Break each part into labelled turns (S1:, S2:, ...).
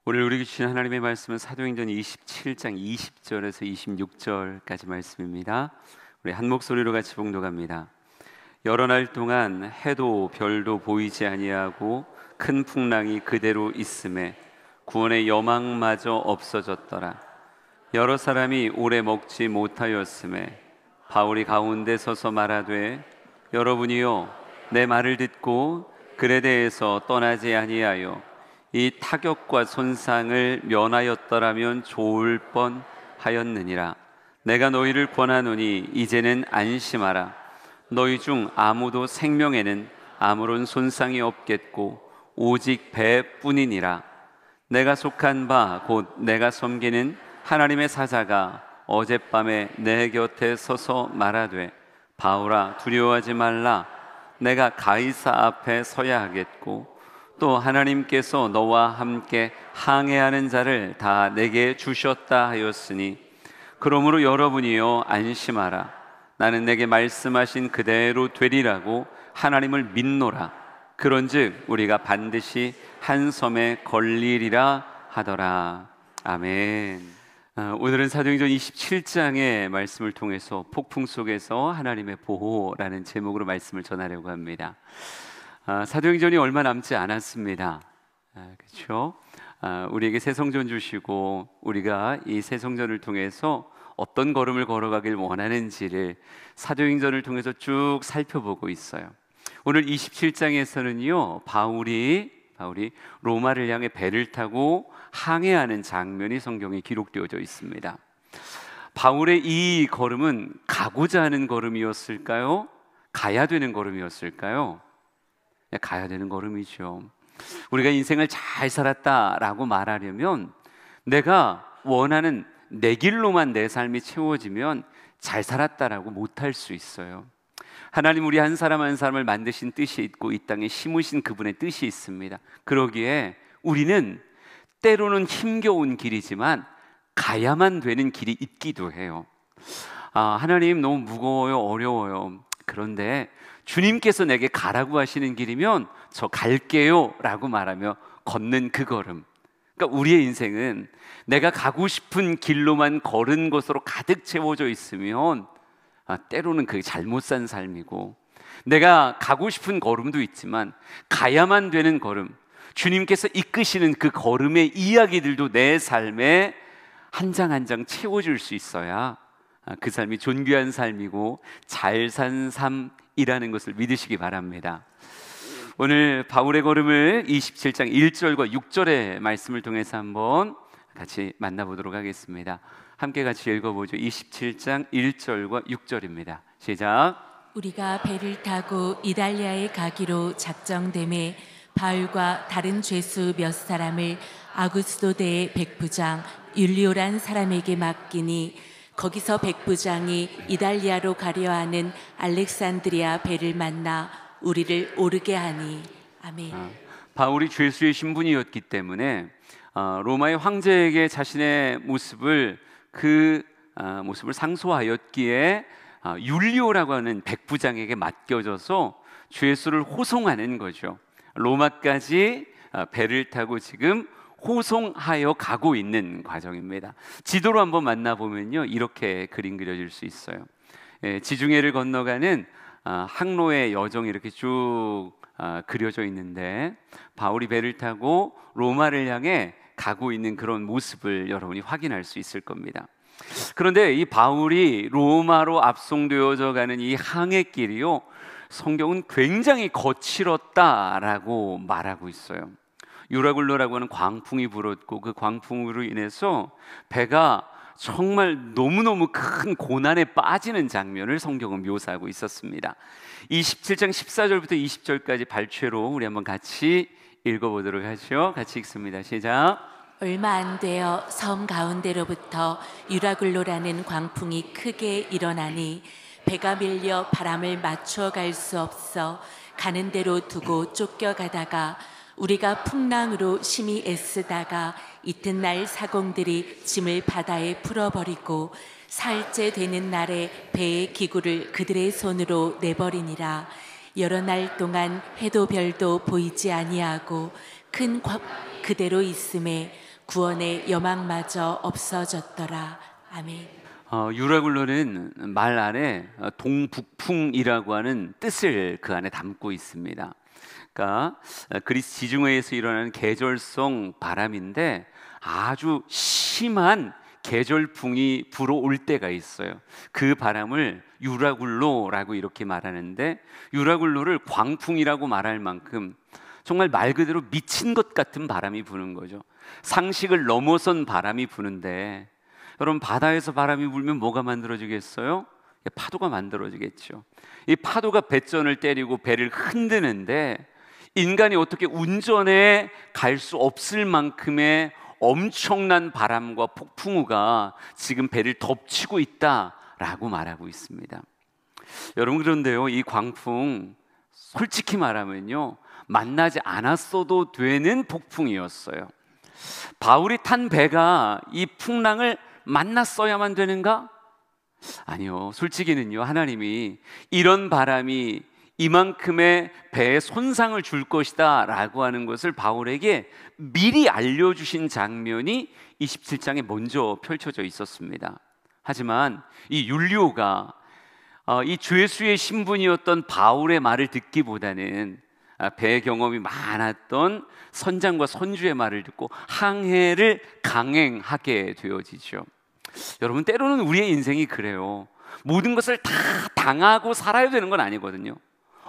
S1: 오늘 우리에게 주신 하나님의 말씀은 사도행전 27장 20절에서 26절까지 말씀입니다. 우리 한 목소리로 같이 봉독합니다. 여러 날 동안 해도 별도 보이지 아니하고 큰 풍랑이 그대로 있음에 구원의 여망마저 없어졌더라. 여러 사람이 오래 먹지 못하였음에 바울이 가운데 서서 말하되, 여러분이요 내 말을 듣고 글에 대해서 떠나지 아니하여 이 타격과 손상을 면하였더라면 좋을 뻔하였느니라. 내가 너희를 권하노니 이제는 안심하라. 너희 중 아무도 생명에는 아무런 손상이 없겠고 오직 배뿐이니라. 내가 속한 바 곧 내가 섬기는 하나님의 사자가 어젯밤에 내 곁에 서서 말하되, 바울아 두려워하지 말라. 내가 가이사 앞에 서야 하겠고 또 하나님께서 너와 함께 항해하는 자를 다 내게 주셨다 하였으니, 그러므로 여러분이요 안심하라. 나는 내게 말씀하신 그대로 되리라고 하나님을 믿노라. 그런즉 우리가 반드시 한 섬에 걸리리라 하더라. 아멘. 오늘은 사도행전 27장의 말씀을 통해서 폭풍 속에서 하나님의 보호라는 제목으로 말씀을 전하려고 합니다. 사도행전이 얼마 남지 않았습니다. 그렇죠? 우리에게 새 성전 주시고 우리가 이 새 성전을 통해서 어떤 걸음을 걸어가길 원하는지를 사도행전을 통해서 쭉 살펴보고 있어요. 오늘 27장에서는요 바울이 로마를 향해 배를 타고 항해하는 장면이 성경에 기록되어져 있습니다. 바울의 이 걸음은 가고자 하는 걸음이었을까요? 가야 되는 걸음이었을까요? 가야 되는 걸음이죠. 우리가 인생을 잘 살았다라고 말하려면 내가 원하는 내 길로만 내 삶이 채워지면 잘 살았다라고 못할 수 있어요. 하나님 우리 한 사람 한 사람을 만드신 뜻이 있고 이 땅에 심으신 그분의 뜻이 있습니다. 그러기에 우리는 때로는 힘겨운 길이지만 가야만 되는 길이 있기도 해요. 하나님 너무 무거워요, 어려워요. 그런데 주님께서 내게 가라고 하시는 길이면 저 갈게요 라고 말하며 걷는 그 걸음. 그러니까 우리의 인생은 내가 가고 싶은 길로만 걸은 것으로 가득 채워져 있으면 때로는 그게 잘못 산 삶이고, 내가 가고 싶은 걸음도 있지만 가야만 되는 걸음, 주님께서 이끄시는 그 걸음의 이야기들도 내 삶에 한 장 한 장 채워줄 수 있어야 그 삶이 존귀한 삶이고 잘 산 삶이라는 것을 믿으시기 바랍니다. 오늘 바울의 걸음을 27장 1절과 6절의 말씀을 통해서 한번 같이 만나보도록 하겠습니다. 함께 같이 읽어보죠. 27장 1절과 6절입니다. 시작.
S2: 우리가 배를 타고 이달리아에 가기로 작정됨에 바울과 다른 죄수 몇 사람을 아구스도대의 백부장 율리오란 사람에게 맡기니, 거기서 백부장이 이달리아로 가려 하는 알렉산드리아 배를 만나 우리를 오르게 하니. 아멘.
S1: 바울이 죄수의 신분이었기 때문에 로마의 황제에게 자신의 모습을 상소하였기에 율리오라고 하는 백부장에게 맡겨져서 죄수를 호송하는 거죠. 로마까지 배를 타고 지금 호송하여 가고 있는 과정입니다. 지도로 한번 만나보면요 이렇게 그림 그려질 수 있어요. 지중해를 건너가는 항로의 여정이 이렇게 쭉 그려져 있는데, 바울이 배를 타고 로마를 향해 가고 있는 그런 모습을 여러분이 확인할 수 있을 겁니다. 그런데 이 바울이 로마로 압송되어져 가는 이 항해길이요, 성경은 굉장히 거칠었다라고 말하고 있어요. 유라굴로라고 하는 광풍이 불었고 그 광풍으로 인해서 배가 정말 너무너무 큰 고난에 빠지는 장면을 성경은 묘사하고 있었습니다. 27장 14절부터 20절까지 발췌로 우리 한번 같이 읽어보도록 하죠. 같이 읽습니다. 시작.
S2: 얼마 안 되어 섬 가운데로부터 유라굴로라는 광풍이 크게 일어나니 배가 밀려 바람을 맞춰 갈 수 없어 가는 대로 두고 쫓겨가다가 우리가 풍랑으로 심히 애쓰다가 이튿날 사공들이 짐을 바다에 풀어버리고 사흘째 되는 날에 배의 기구를 그들의 손으로 내버리니라. 여러 날 동안 해도 별도 보이지 아니하고 큰 그대로 있음에 구원의 여망마저 없어졌더라. 아멘.
S1: 유라굴로는 말 안에 동북풍이라고 하는 뜻을 그 안에 담고 있습니다. 그러니까 그리스 지중해에서 일어나는 계절성 바람인데 아주 심한 계절풍이 불어올 때가 있어요. 그 바람을 유라굴로라고 이렇게 말하는데, 유라굴로를 광풍이라고 말할 만큼 정말 말 그대로 미친 것 같은 바람이 부는 거죠. 상식을 넘어선 바람이 부는데, 여러분, 바다에서 바람이 불면 뭐가 만들어지겠어요? 파도가 만들어지겠죠. 이 파도가 배전을 때리고 배를 흔드는데, 인간이 어떻게 운전해 갈 수 없을 만큼의 엄청난 바람과 폭풍우가 지금 배를 덮치고 있다라고 말하고 있습니다. 여러분, 그런데요, 이 광풍 솔직히 말하면요, 만나지 않았어도 되는 폭풍이었어요. 바울이 탄 배가 이 풍랑을 만났어야만 되는가? 아니요. 솔직히는요, 하나님이 이런 바람이 이만큼의 배에 손상을 줄 것이다 라고 하는 것을 바울에게 미리 알려주신 장면이 27장에 먼저 펼쳐져 있었습니다. 하지만 이 율리오가 이 죄수의 신분이었던 바울의 말을 듣기보다는 배 경험이 많았던 선장과 선주의 말을 듣고 항해를 강행하게 되어지죠. 여러분, 때로는 우리의 인생이 그래요. 모든 것을 다 당하고 살아야 되는 건 아니거든요.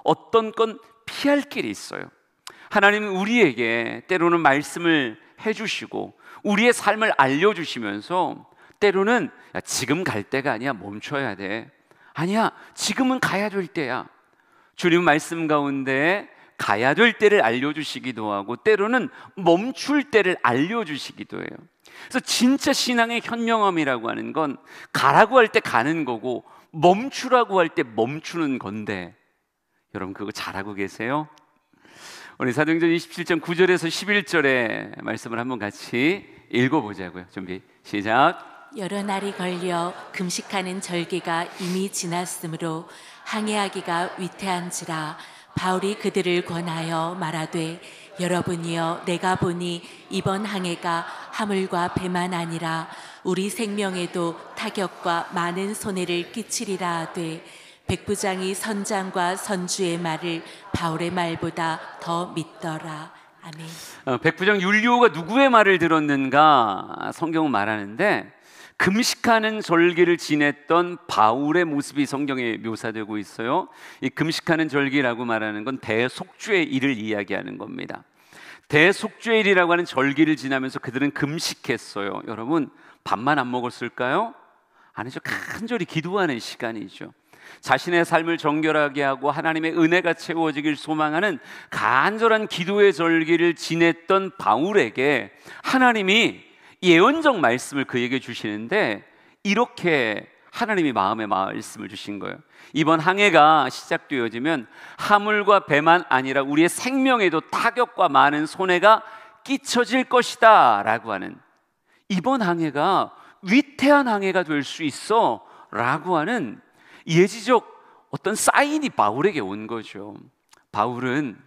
S1: 어떤 건 피할 길이 있어요. 하나님은 우리에게 때로는 말씀을 해주시고 우리의 삶을 알려주시면서 때로는 야, 지금 갈 때가 아니야, 멈춰야 돼. 아니야, 지금은 가야 될 때야. 주님 말씀 가운데 가야 될 때를 알려주시기도 하고 때로는 멈출 때를 알려주시기도 해요. 그래서 진짜 신앙의 현명함이라고 하는 건 가라고 할 때 가는 거고 멈추라고 할 때 멈추는 건데, 여러분 그거 잘하고 계세요? 우리 사도행전 27장 9절에서 11절의 말씀을 한번 같이 읽어보자고요. 준비 시작.
S2: 여러 날이 걸려 금식하는 절기가 이미 지났으므로 항해하기가 위태한지라 바울이 그들을 권하여 말하되 여러분이여 내가 보니 이번 항해가 화물과 배만 아니라 우리 생명에도 타격과 많은 손해를 끼치리라 하되 백부장이 선장과 선주의 말을 바울의 말보다 더 믿더라. 아멘.
S1: 백부장 율리오가 누구의 말을 들었는가 성경은 말하는데, 금식하는 절기를 지냈던 바울의 모습이 성경에 묘사되고 있어요. 이 금식하는 절기라고 말하는 건 대속죄의 일을 이야기하는 겁니다. 대속죄의 일이라고 하는 절기를 지나면서 그들은 금식했어요. 여러분, 밥만 안 먹었을까요? 아니죠. 간절히 기도하는 시간이죠. 자신의 삶을 정결하게 하고 하나님의 은혜가 채워지길 소망하는 간절한 기도의 절기를 지냈던 바울에게 하나님이 예언적 말씀을 그에게 주시는데, 이렇게 하나님이 마음의 말씀을 주신 거예요. 이번 항해가 시작되어지면 화물과 배만 아니라 우리의 생명에도 타격과 많은 손해가 끼쳐질 것이다 라고 하는, 이번 항해가 위태한 항해가 될 수 있어 라고 하는 예지적 어떤 사인이 바울에게 온 거죠. 바울은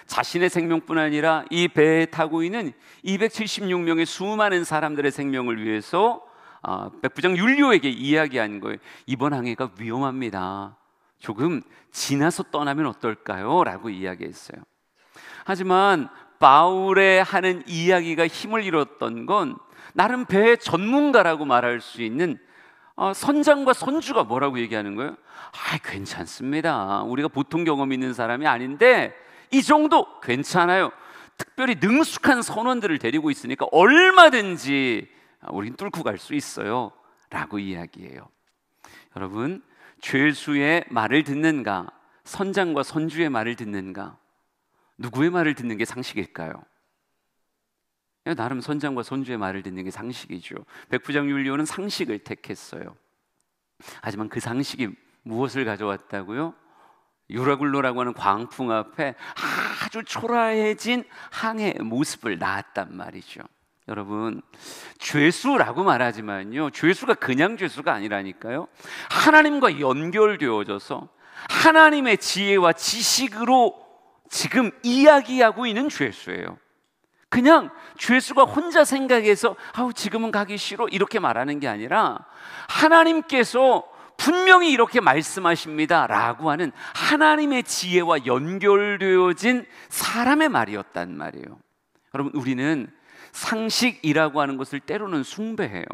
S1: 자신의 생명뿐 아니라 이 배에 타고 있는 276명의 수많은 사람들의 생명을 위해서 백부장 율리오에게 이야기한 거예요. 이번 항해가 위험합니다. 조금 지나서 떠나면 어떨까요? 라고 이야기했어요. 하지만 바울의 하는 이야기가 힘을 잃었던 건 나름 배의 전문가라고 말할 수 있는 선장과 선주가 뭐라고 얘기하는 거예요? 괜찮습니다. 우리가 보통 경험 있는 사람이 아닌데 이 정도 괜찮아요. 특별히 능숙한 선원들을 데리고 있으니까 얼마든지 우린 뚫고 갈 수 있어요 라고 이야기해요. 여러분, 죄수의 말을 듣는가, 선장과 선주의 말을 듣는가, 누구의 말을 듣는 게 상식일까요? 나름 선장과 선주의 말을 듣는 게 상식이죠. 백부장 율리오는 상식을 택했어요. 하지만 그 상식이 무엇을 가져왔다고요? 유라굴로라고 하는 광풍 앞에 아주 초라해진 항해의 모습을 낳았단 말이죠. 여러분, 죄수라고 말하지만요, 죄수가 그냥 죄수가 아니라니까요. 하나님과 연결되어져서 하나님의 지혜와 지식으로 지금 이야기하고 있는 죄수예요. 그냥 죄수가 혼자 생각해서 아우 지금은 가기 싫어 이렇게 말하는 게 아니라 하나님께서 분명히 이렇게 말씀하십니다 라고 하는 하나님의 지혜와 연결되어진 사람의 말이었단 말이에요. 여러분, 우리는 상식이라고 하는 것을 때로는 숭배해요.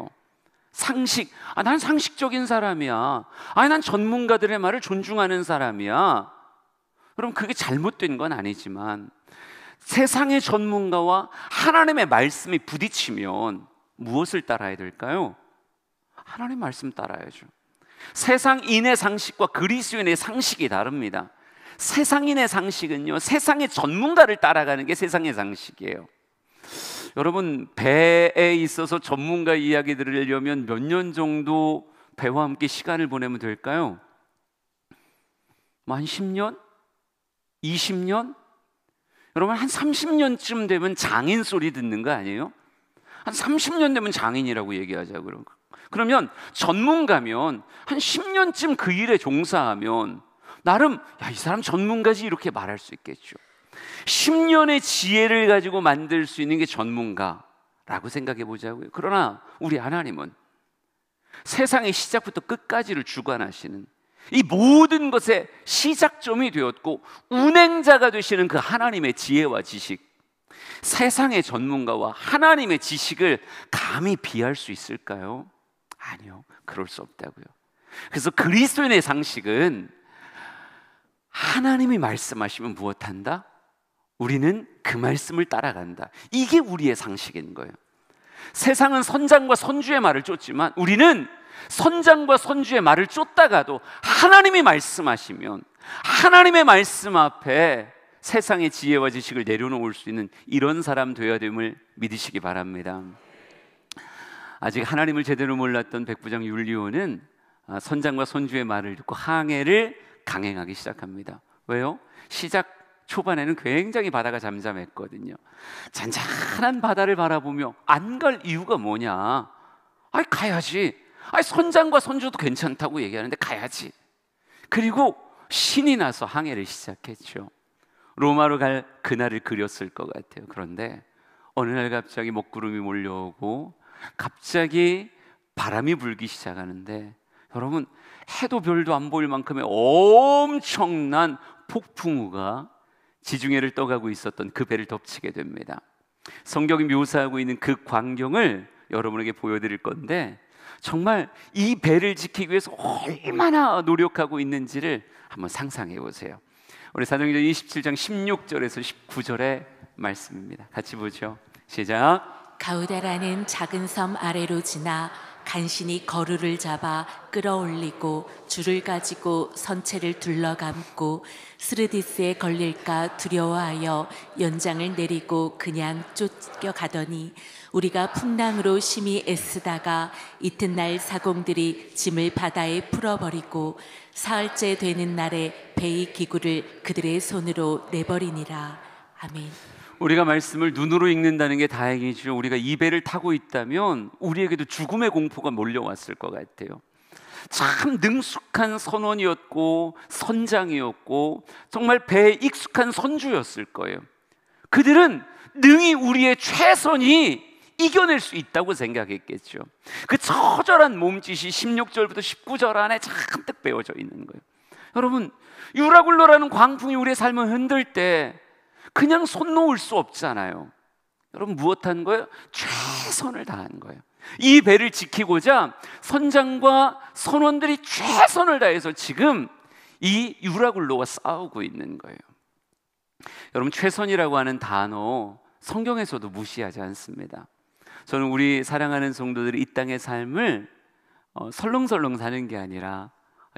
S1: 상식, 난 상식적인 사람이야. 난 전문가들의 말을 존중하는 사람이야. 그럼 그게 잘못된 건 아니지만 세상의 전문가와 하나님의 말씀이 부딪히면 무엇을 따라야 될까요? 하나님의 말씀 따라야죠. 세상인의 상식과 그리스도인의 상식이 다릅니다. 세상인의 상식은요, 세상의 전문가를 따라가는 게 세상의 상식이에요. 여러분, 배에 있어서 전문가 이야기 들으려면 몇 년 정도 배와 함께 시간을 보내면 될까요? 한 10년? 20년? 여러분, 한 30년쯤 되면 장인 소리 듣는 거 아니에요? 한 30년 되면 장인이라고 얘기하자고요. 그러면 전문가면 한 10년쯤 그 일에 종사하면 나름 이 사람 전문가지 이렇게 말할 수 있겠죠. 10년의 지혜를 가지고 만들 수 있는 게 전문가라고 생각해 보자고요. 그러나 우리 하나님은 세상의 시작부터 끝까지를 주관하시는 이 모든 것의 시작점이 되었고 운행자가 되시는 그 하나님의 지혜와 지식, 세상의 전문가와 하나님의 지식을 감히 비할 수 있을까요? 아니요, 그럴 수 없다고요. 그래서 그리스도인의 상식은 하나님이 말씀하시면 무엇한다? 우리는 그 말씀을 따라간다. 이게 우리의 상식인 거예요. 세상은 선장과 선주의 말을 쫓지만 우리는 선장과 선주의 말을 쫓다가도 하나님이 말씀하시면 하나님의 말씀 앞에 세상의 지혜와 지식을 내려놓을 수 있는 이런 사람 되어야 됨을 믿으시기 바랍니다. 아직 하나님을 제대로 몰랐던 백부장 율리오는 선장과 선주의 말을 듣고 항해를 강행하기 시작합니다. 왜요? 시작 초반에는 굉장히 바다가 잠잠했거든요. 잔잔한 바다를 바라보며 안 갈 이유가 뭐냐? 가야지. 선장과 선주도 괜찮다고 얘기하는데 가야지. 그리고 신이 나서 항해를 시작했죠. 로마로 갈 그날을 그렸을 것 같아요. 그런데 어느 날 갑자기 먹구름이 몰려오고 갑자기 바람이 불기 시작하는데 여러분, 해도 별도 안 보일 만큼의 엄청난 폭풍우가 지중해를 떠가고 있었던 그 배를 덮치게 됩니다. 성경이 묘사하고 있는 그 광경을 여러분에게 보여드릴 건데 정말 이 배를 지키기 위해서 얼마나 노력하고 있는지를 한번 상상해 보세요. 우리 사도행전 27장 16절에서 19절의 말씀입니다. 같이 보죠. 시작.
S2: 가우다라는 작은 섬 아래로 지나 간신히 거루를 잡아 끌어올리고 줄을 가지고 선체를 둘러감고 스르디스에 걸릴까 두려워하여 연장을 내리고 그냥 쫓겨가더니 우리가 풍랑으로 심히 애쓰다가 이튿날 사공들이 짐을 바다에 풀어버리고 사흘째 되는 날에 배의 기구를 그들의 손으로 내버리니라. 아멘.
S1: 우리가 말씀을 눈으로 읽는다는 게 다행이죠. 우리가 이 배를 타고 있다면 우리에게도 죽음의 공포가 몰려왔을 것 같아요. 참 능숙한 선원이었고 선장이었고 정말 배에 익숙한 선주였을 거예요. 그들은 능히 우리의 최선이 이겨낼 수 있다고 생각했겠죠. 그 처절한 몸짓이 16절부터 19절 안에 잔뜩 배워져 있는 거예요. 여러분, 유라굴로라는 광풍이 우리의 삶을 흔들 때 그냥 손 놓을 수 없잖아요. 여러분, 무엇한 거예요? 최선을 다한 거예요. 이 배를 지키고자 선장과 선원들이 최선을 다해서 지금 이 유라굴로와 싸우고 있는 거예요. 여러분, 최선이라고 하는 단어 성경에서도 무시하지 않습니다. 저는 우리 사랑하는 성도들이 이 땅의 삶을 설렁설렁 사는 게 아니라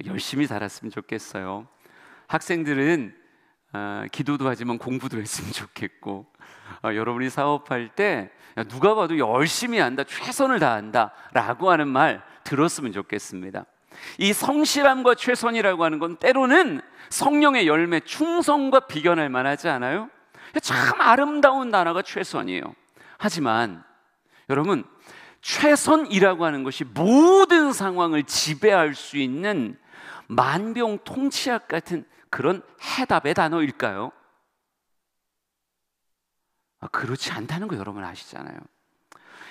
S1: 열심히 살았으면 좋겠어요. 학생들은 기도도 하지만 공부도 했으면 좋겠고, 여러분이 사업할 때 누가 봐도 열심히 한다, 최선을 다한다 라고 하는 말 들었으면 좋겠습니다. 이 성실함과 최선이라고 하는 건 때로는 성령의 열매, 충성과 비견할 만하지 않아요? 참 아름다운 단어가 최선이에요. 하지만 여러분, 최선이라고 하는 것이 모든 상황을 지배할 수 있는 만병통치약 같은 그런 해답의 단어일까요? 그렇지 않다는 거 여러분 아시잖아요.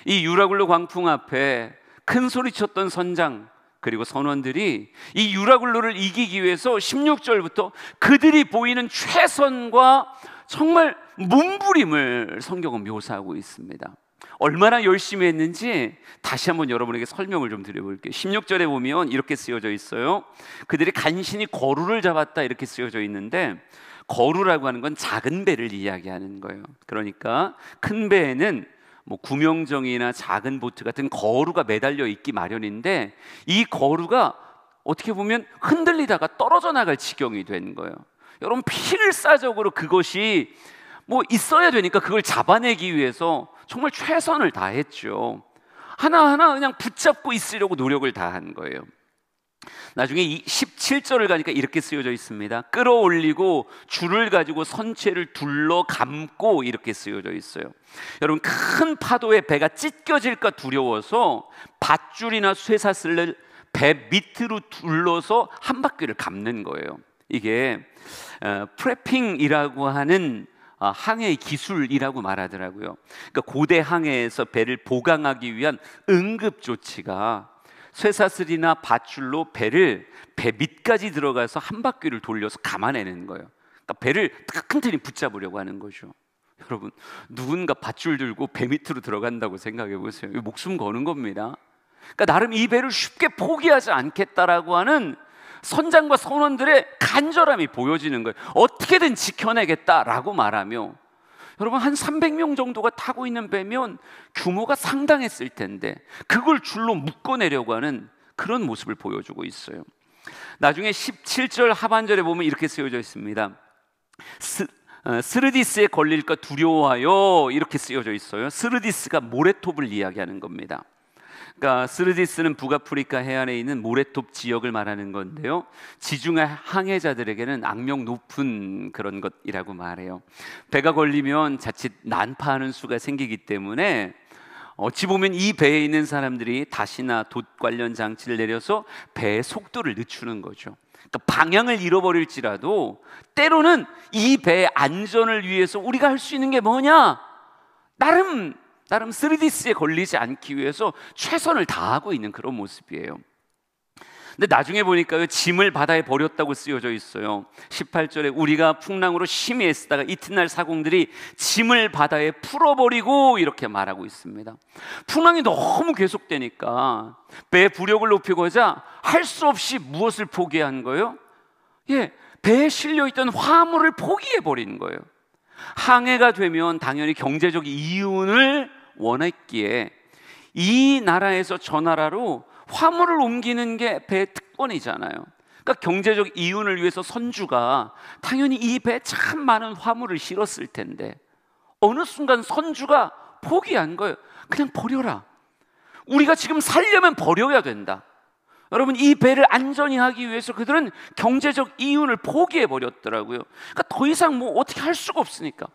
S1: 이 유라굴로 광풍 앞에 큰 소리 쳤던 선장 그리고 선원들이 이 유라굴로를 이기기 위해서 16절부터 그들이 보이는 최선과 정말 몸부림을 성경은 묘사하고 있습니다. 얼마나 열심히 했는지 다시 한번 여러분에게 설명을 좀 드려볼게요. 16절에 보면 이렇게 쓰여져 있어요. 그들이 간신히 거루를 잡았다 이렇게 쓰여져 있는데, 거루라고 하는 건 작은 배를 이야기하는 거예요. 그러니까 큰 배에는 뭐 구명정이나 작은 보트 같은 거루가 매달려 있기 마련인데, 이 거루가 어떻게 보면 흔들리다가 떨어져 나갈 지경이 된 거예요. 여러분, 필사적으로 그것이 뭐 있어야 되니까 그걸 잡아내기 위해서 정말 최선을 다했죠. 하나하나 그냥 붙잡고 있으려고 노력을 다한 거예요. 나중에 17절을 가니까 이렇게 쓰여져 있습니다. 끌어올리고 줄을 가지고 선체를 둘러 감고 이렇게 쓰여져 있어요. 여러분, 큰 파도에 배가 찢겨질까 두려워서 밧줄이나 쇠사슬을 배 밑으로 둘러서 한 바퀴를 감는 거예요. 이게 프레핑이라고 하는 항해의 기술이라고 말하더라고요. 그러니까 고대 항해에서 배를 보강하기 위한 응급조치가 쇠사슬이나 밧줄로 배를 배 밑까지 들어가서 한 바퀴를 돌려서 감아내는 거예요. 그러니까 배를 튼튼히 붙잡으려고 하는 거죠. 여러분, 누군가 밧줄 들고 배 밑으로 들어간다고 생각해 보세요. 목숨 거는 겁니다. 그러니까 나름 이 배를 쉽게 포기하지 않겠다라고 하는 선장과 선원들의 간절함이 보여지는 거예요. 어떻게든 지켜내겠다라고 말하며, 여러분, 한 300명 정도가 타고 있는 배면 규모가 상당했을 텐데 그걸 줄로 묶어내려고 하는 그런 모습을 보여주고 있어요. 나중에 17절 하반절에 보면 이렇게 쓰여져 있습니다. 스르디스에 걸릴까 두려워하여 이렇게 쓰여져 있어요. 스르디스가 모래톱을 이야기하는 겁니다. 그러니까 스르디스는 북아프리카 해안에 있는 모래톱 지역을 말하는 건데요, 지중해 항해자들에게는 악명 높은 그런 것이라고 말해요. 배가 걸리면 자칫 난파하는 수가 생기기 때문에 어찌 보면 이 배에 있는 사람들이 닷이나 돛 관련 장치를 내려서 배의 속도를 늦추는 거죠. 그러니까 방향을 잃어버릴지라도 때로는 이 배의 안전을 위해서 우리가 할 수 있는 게 뭐냐? 나름 스리디스에 걸리지 않기 위해서 최선을 다하고 있는 그런 모습이에요. 근데 나중에 보니까요, 짐을 바다에 버렸다고 쓰여져 있어요. 18절에 우리가 풍랑으로 심히 애쓰다가 이튿날 사공들이 짐을 바다에 풀어버리고 이렇게 말하고 있습니다. 풍랑이 너무 계속되니까 배의 부력을 높이고자 할 수 없이 무엇을 포기한 거예요? 배에 실려있던 화물을 포기해버린 거예요. 항해가 되면 당연히 경제적 이윤을 원했기에 이 나라에서 저 나라로 화물을 옮기는 게 배의 특권이잖아요. 그러니까 경제적 이윤을 위해서 선주가 당연히 이 배에 참 많은 화물을 실었을 텐데 어느 순간 선주가 포기한 거예요. 그냥 버려라. 우리가 지금 살려면 버려야 된다. 여러분, 이 배를 안전히 하기 위해서 그들은 경제적 이윤을 포기해 버렸더라고요. 그러니까 더 이상 뭐 어떻게 할 수가 없으니까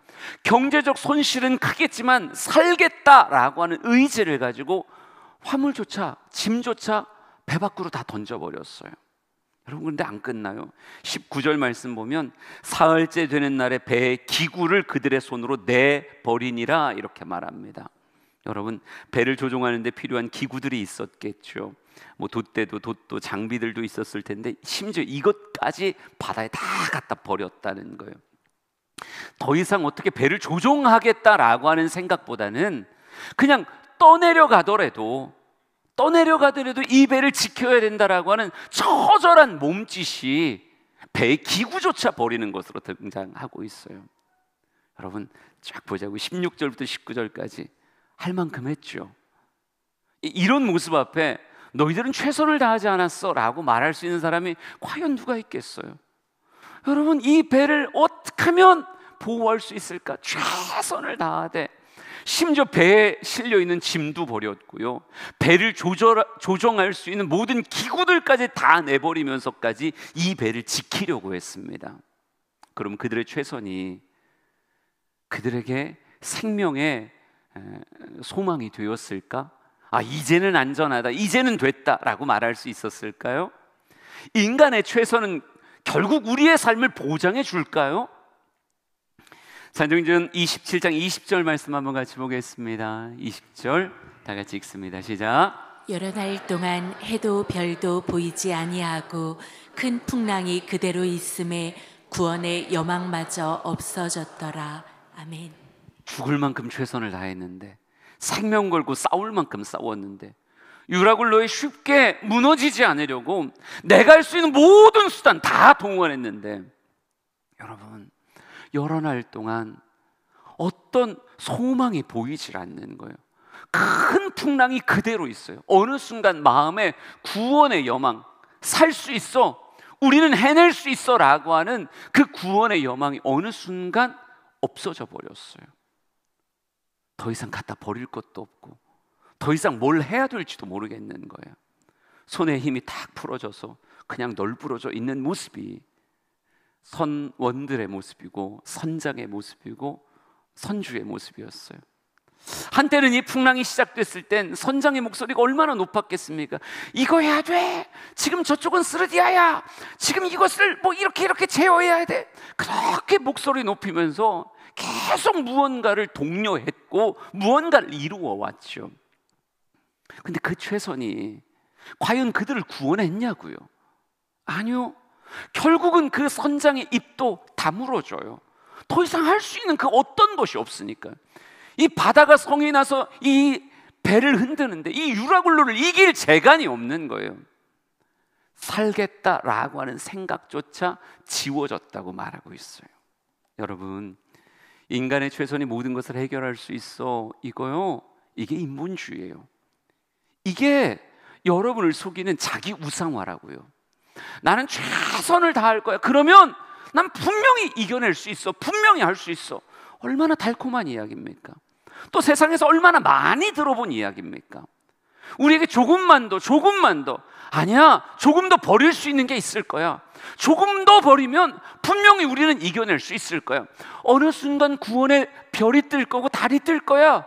S1: 경제적 손실은 크겠지만 살겠다라고 하는 의지를 가지고 화물조차 짐조차 배 밖으로 다 던져버렸어요. 여러분, 근데 안 끝나요. 19절 말씀 보면 사흘째 되는 날에 배의 기구를 그들의 손으로 내버리니라 이렇게 말합니다. 여러분, 배를 조종하는 데 필요한 기구들이 있었겠죠. 뭐 돛도 장비들도 있었을 텐데 심지어 이것까지 바다에 다 갖다 버렸다는 거예요. 더 이상 어떻게 배를 조종하겠다라고 하는 생각보다는 그냥 떠내려가더라도 이 배를 지켜야 된다라고 하는 처절한 몸짓이 배의 기구조차 버리는 것으로 등장하고 있어요. 여러분, 쫙 보자고 16절부터 19절까지 할 만큼 했죠. 이런 모습 앞에 너희들은 최선을 다하지 않았어 라고 말할 수 있는 사람이 과연 누가 있겠어요? 여러분, 이 배를 어떻게 하면 보호할 수 있을까? 최선을 다하되 심지어 배에 실려있는 짐도 버렸고요, 배를 조정할 수 있는 모든 기구들까지 다 내버리면서까지 이 배를 지키려고 했습니다. 그럼 그들의 최선이 그들에게 생명의 소망이 되었을까? 이제는 안전하다, 이제는 됐다라고 말할 수 있었을까요? 인간의 최선은 결국 우리의 삶을 보장해 줄까요? 사도행전 27장 20절 말씀 한번 같이 보겠습니다. 20절 다 같이 읽습니다. 시작.
S2: 여러 날 동안 해도 별도 보이지 아니하고 큰 풍랑이 그대로 있음에 구원의 여망마저 없어졌더라. 아멘.
S1: 죽을 만큼 최선을 다했는데, 생명 걸고 싸울 만큼 싸웠는데, 유라굴로에 쉽게 무너지지 않으려고 내가 할 수 있는 모든 수단 다 동원했는데, 여러분, 여러 날 동안 어떤 소망이 보이질 않는 거예요. 큰 풍랑이 그대로 있어요. 어느 순간 마음에 구원의 여망, 살 수 있어, 우리는 해낼 수 있어 라고 하는 그 구원의 여망이 어느 순간 없어져 버렸어요. 더 이상 갖다 버릴 것도 없고, 더 이상 뭘 해야 될지도 모르겠는 거예요. 손에 힘이 탁 풀어져서 그냥 널브러져 있는 모습이 선원들의 모습이고, 선장의 모습이고, 선주의 모습이었어요. 한때는 이 풍랑이 시작됐을 땐 선장의 목소리가 얼마나 높았겠습니까? 이거 해야 돼, 지금 저쪽은 스르디아야, 지금 이것을 뭐 이렇게 제어해야 돼, 그렇게 목소리 높이면서 계속 무언가를 독려했고 무언가를 이루어 왔죠. 근데 그 최선이 과연 그들을 구원했냐고요? 아니요. 결국은 그 선장의 입도 다물어져요. 더 이상 할 수 있는 그 어떤 것이 없으니까. 이 바다가 성이 나서 이 배를 흔드는데 이 유라굴로를 이길 재간이 없는 거예요. 살겠다라고 하는 생각조차 지워졌다고 말하고 있어요. 여러분, 인간의 최선이 모든 것을 해결할 수 있어, 이거요, 이게 인본주의예요. 이게 여러분을 속이는 자기 우상화라고요. 나는 최선을 다할 거야, 그러면 난 분명히 이겨낼 수 있어, 분명히 할 수 있어. 얼마나 달콤한 이야기입니까? 또 세상에서 얼마나 많이 들어본 이야기입니까? 우리에게 조금만 더, 아니야, 조금 더 버릴 수 있는 게 있을 거야, 조금 더 버리면 분명히 우리는 이겨낼 수 있을 거야, 어느 순간 구원의 별이 뜰 거고 달이 뜰 거야,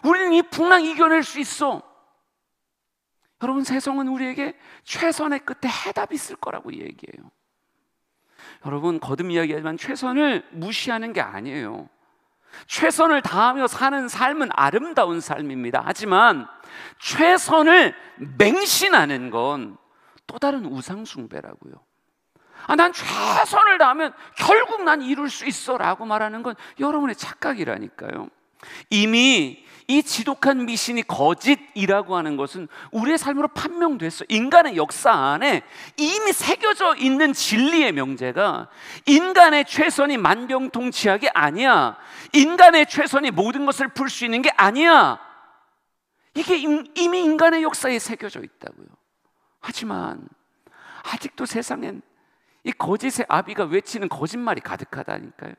S1: 우리는 이 풍랑 이겨낼 수 있어. 여러분, 세상은 우리에게 최선의 끝에 해답이 있을 거라고 얘기해요. 여러분, 거듭 이야기하지만 최선을 무시하는 게 아니에요. 최선을 다하며 사는 삶은 아름다운 삶입니다. 하지만 최선을 맹신하는 건 또 다른 우상숭배라고요. 난 최선을 다하면 결국 난 이룰 수 있어 라고 말하는 건 여러분의 착각이라니까요. 이미 이 지독한 미신이 거짓이라고 하는 것은 우리의 삶으로 판명됐어. 인간의 역사 안에 이미 새겨져 있는 진리의 명제가 인간의 최선이 만병통치약이 아니야, 인간의 최선이 모든 것을 풀 수 있는 게 아니야. 이게 이미 인간의 역사에 새겨져 있다고요. 하지만 아직도 세상엔 이 거짓의 아비가 외치는 거짓말이 가득하다니까요.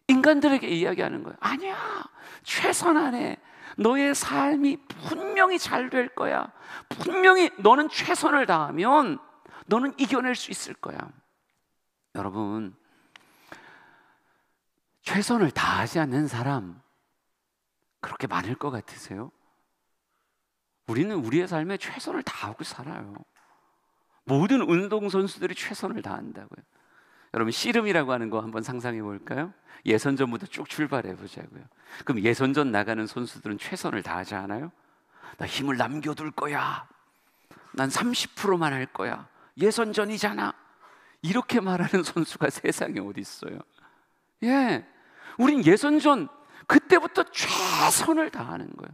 S1: 인간들에게 이야기하는 거예요. 아니야, 최선 안에 너의 삶이 분명히 잘 될 거야, 분명히 너는 최선을 다하면 너는 이겨낼 수 있을 거야. 여러분, 최선을 다하지 않는 사람 그렇게 많을 것 같으세요? 우리는 우리의 삶에 최선을 다하고 살아요. 모든 운동선수들이 최선을 다한다고요. 여러분, 씨름이라고 하는 거 한번 상상해 볼까요? 예선전부터 쭉 출발해 보자고요. 그럼 예선전 나가는 선수들은 최선을 다하지 않아요? 나 힘을 남겨둘 거야, 난 30%만 할 거야, 예선전이잖아, 이렇게 말하는 선수가 세상에 어디 있어요? 예, 우린 예선전 그때부터 최선을 다하는 거예요.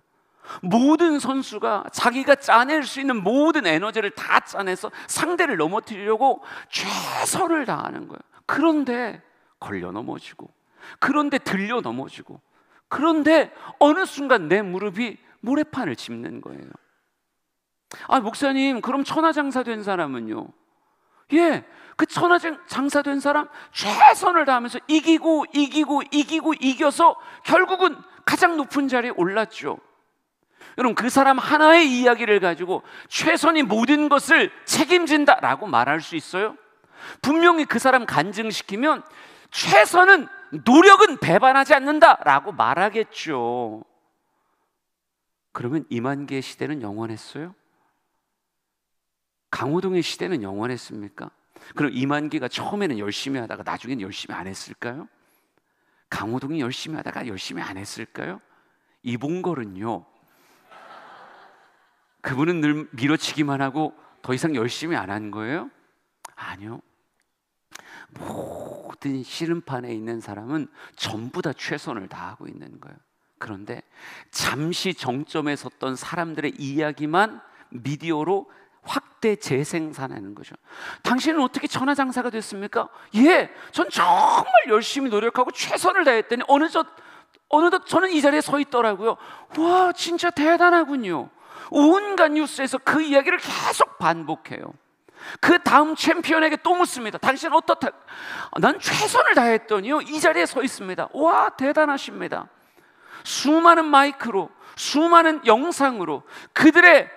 S1: 모든 선수가 자기가 짜낼 수 있는 모든 에너지를 다 짜내서 상대를 넘어뜨리려고 최선을 다하는 거예요. 그런데 걸려 넘어지고, 그런데 들려 넘어지고, 그런데 어느 순간 내 무릎이 모래판을 짚는 거예요. 목사님, 그럼 천하장사 된 사람은요? 예, 그 천하장사 된 사람 최선을 다하면서 이겨서 결국은 가장 높은 자리에 올랐죠. 여러분, 그 사람 하나의 이야기를 가지고 최선이 모든 것을 책임진다라고 말할 수 있어요? 분명히 그 사람 간증시키면 최선은, 노력은 배반하지 않는다라고 말하겠죠. 그러면 이만기의 시대는 영원했어요? 강호동의 시대는 영원했습니까? 그럼 이만기가 처음에는 열심히 하다가 나중에는 열심히 안 했을까요? 강호동이 열심히 하다가 열심히 안 했을까요? 이봉걸은요, 그분은 늘 밀어치기만 하고 더 이상 열심히 안 한 거예요? 아니요. 모든 씨름판에 있는 사람은 전부 다 최선을 다하고 있는 거예요. 그런데 잠시 정점에 섰던 사람들의 이야기만 미디어로 확대 재생산하는 거죠. 당신은 어떻게 천하장사가 됐습니까? 예, 전 정말 열심히 노력하고 최선을 다했더니 어느덧 저는 이 자리에 서 있더라고요. 와, 진짜 대단하군요. 온갖 뉴스에서 그 이야기를 계속 반복해요. 그 다음 챔피언에게 또 묻습니다. 당신은 어떻다? 난 최선을 다했더니요, 이 자리에 서 있습니다. 와, 대단하십니다. 수많은 마이크로, 수많은 영상으로 그들의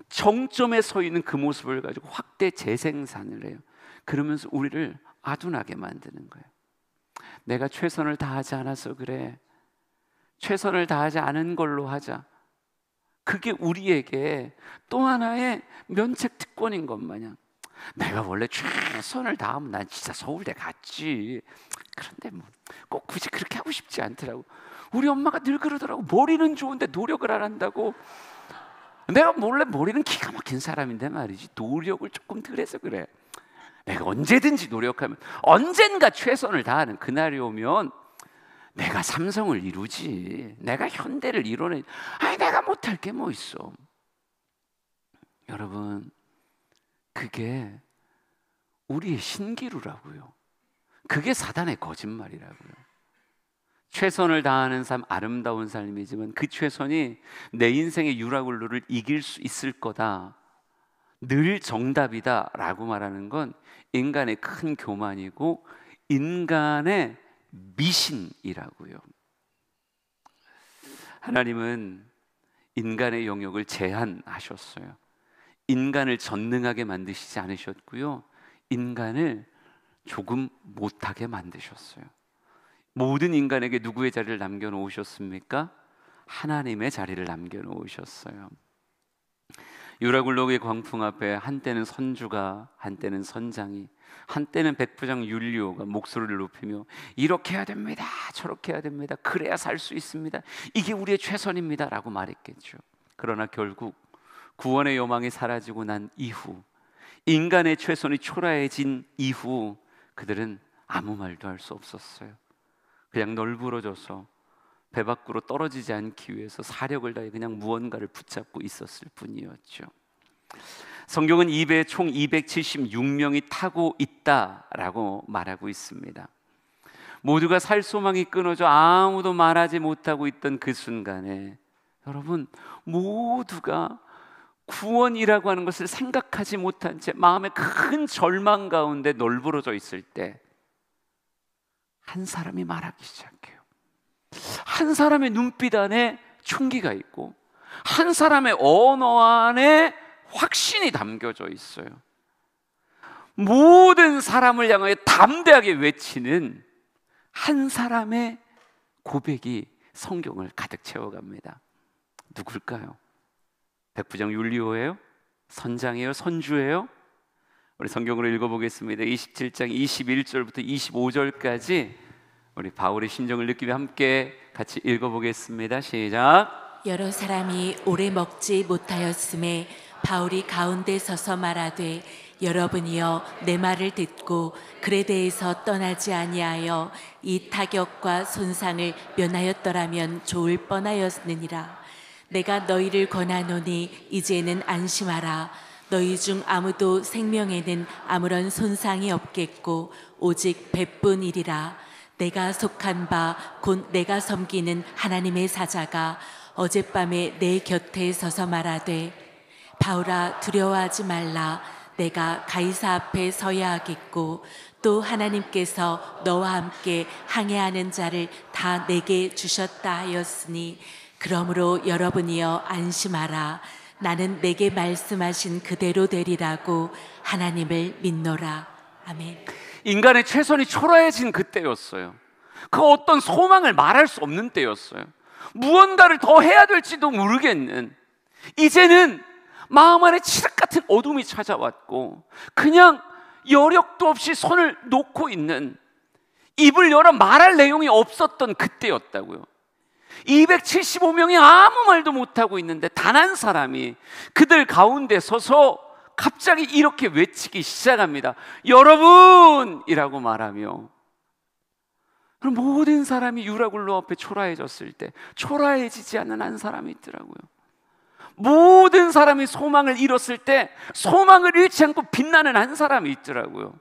S1: 최정점에 서 있는 그 모습을 가지고 확대 재생산을 해요. 그러면서 우리를 아둔하게 만드는 거예요. 내가 최선을 다하지 않아서 그래. 최선을 다하지 않은 걸로 하자. 그게 우리에게 또 하나의 면책 특권인 것 마냥, 내가 원래 최선을 다하면 난 진짜 서울대 갔지. 그런데 뭐 꼭 굳이 그렇게 하고 싶지 않더라고. 우리 엄마가 늘 그러더라고. 머리는 좋은데 노력을 안 한다고. 내가 원래 머리는 기가 막힌 사람인데 말이지, 노력을 조금 덜 해서 그래. 내가 언제든지 노력하면 언젠가 최선을 다하는 그날이 오면 내가 삼성을 이루지, 내가 현대를 이뤄내. 아니, 내가 못할 게 뭐 있어. 여러분, 그게 우리의 신기루라고요. 그게 사단의 거짓말이라고요. 최선을 다하는 삶, 아름다운 삶이지만 그 최선이 내 인생의 유라굴로를 이길 수 있을 거다, 늘 정답이다 라고 말하는 건 인간의 큰 교만이고 인간의 미신이라고요. 하나님은 인간의 영역을 제한하셨어요. 인간을 전능하게 만드시지 않으셨고요, 인간을 조금 못하게 만드셨어요. 모든 인간에게 누구의 자리를 남겨놓으셨습니까? 하나님의 자리를 남겨놓으셨어요. 유라굴로의 광풍 앞에 한때는 선주가, 한때는 선장이, 한때는 백부장 율리오가 목소리를 높이며 이렇게 해야 됩니다, 저렇게 해야 됩니다, 그래야 살 수 있습니다, 이게 우리의 최선입니다 라고 말했겠죠. 그러나 결국 구원의 여망이 사라지고 난 이후, 인간의 최선이 초라해진 이후 그들은 아무 말도 할 수 없었어요. 그냥 널브러져서 배 밖으로 떨어지지 않기 위해서 사력을 다해 그냥 무언가를 붙잡고 있었을 뿐이었죠. 성경은 이 배에 총 276명이 타고 있다라고 말하고 있습니다. 모두가 살 소망이 끊어져 아무도 말하지 못하고 있던 그 순간에, 여러분, 모두가 구원이라고 하는 것을 생각하지 못한 채 마음의 큰 절망 가운데 널브러져 있을 때 한 사람이 말하기 시작해요. 한 사람의 눈빛 안에 총기가 있고 한 사람의 언어 안에 확신이 담겨져 있어요. 모든 사람을 향하여 담대하게 외치는 한 사람의 고백이 성경을 가득 채워갑니다. 누굴까요? 백부장 율리오예요? 선장이에요? 선주예요? 우리 성경으로 읽어보겠습니다. 27장 21절부터 25절까지 우리 바울의 심정을 느끼며 함께 같이 읽어보겠습니다. 시작.
S2: 여러 사람이 오래 먹지 못하였음에 바울이 가운데 서서 말하되, 여러분이여 내 말을 듣고 그레데에서 떠나지 아니하여 이 타격과 손상을 면하였더라면 좋을 뻔하였느니라. 내가 너희를 권하노니 이제는 안심하라. 너희 중 아무도 생명에는 아무런 손상이 없겠고 오직 배뿐이리라. 내가 속한 바 곧 내가 섬기는 하나님의 사자가 어젯밤에 내 곁에 서서 말하되, 바울아 두려워하지 말라. 내가 가이사 앞에 서야 하겠고 또 하나님께서 너와 함께 항해하는 자를 다 내게 주셨다 하였으니, 그러므로 여러분이여 안심하라. 나는 내게 말씀하신 그대로 되리라고 하나님을 믿노라. 아멘.
S1: 인간의 최선이 초라해진 그때였어요. 그 어떤 소망을 말할 수 없는 때였어요. 무언가를 더 해야 될지도 모르겠는, 이제는 마음 안에 칠흑 같은 어둠이 찾아왔고 그냥 여력도 없이 손을 놓고 있는, 입을 열어 말할 내용이 없었던 그때였다고요. 275명이 아무 말도 못하고 있는데 단 한 사람이 그들 가운데 서서 갑자기 이렇게 외치기 시작합니다. 여러분이라고 말하며, 그럼 모든 사람이 유라굴로 앞에 초라해졌을 때 초라해지지 않는 한 사람이 있더라고요. 모든 사람이 소망을 잃었을 때 소망을 잃지 않고 빛나는 한 사람이 있더라고요.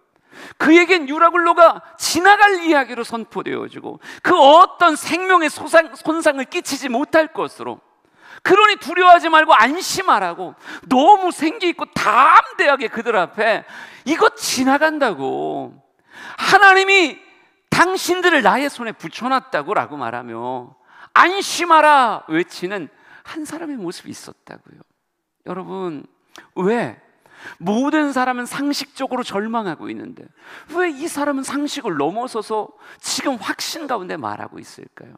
S1: 그에겐 유라굴로가 지나갈 이야기로 선포되어지고 그 어떤 생명의 손상을 끼치지 못할 것으로, 그러니 두려워하지 말고 안심하라고 너무 생기 있고 담대하게 그들 앞에 이거 지나간다고, 하나님이 당신들을 나의 손에 붙여놨다고 라고 말하며 안심하라 외치는 한 사람의 모습이 있었다고요. 여러분, 왜 모든 사람은 상식적으로 절망하고 있는데 왜 이 사람은 상식을 넘어서서 지금 확신 가운데 말하고 있을까요?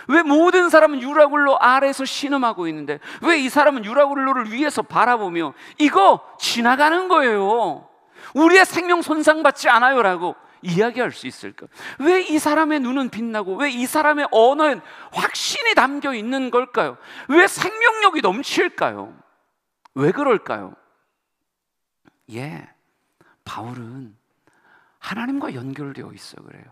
S1: 왜 모든 사람은 유라굴로 아래에서 신음하고 있는데 왜 이 사람은 유라굴로를 위에서 바라보며 이거 지나가는 거예요, 우리의 생명 손상받지 않아요 라고 이야기할 수 있을까? 왜 이 사람의 눈은 빛나고 왜 이 사람의 언어엔 확신이 담겨 있는 걸까요? 왜 생명력이 넘칠까요? 왜 그럴까요? 바울은 하나님과 연결되어 있어 그래요.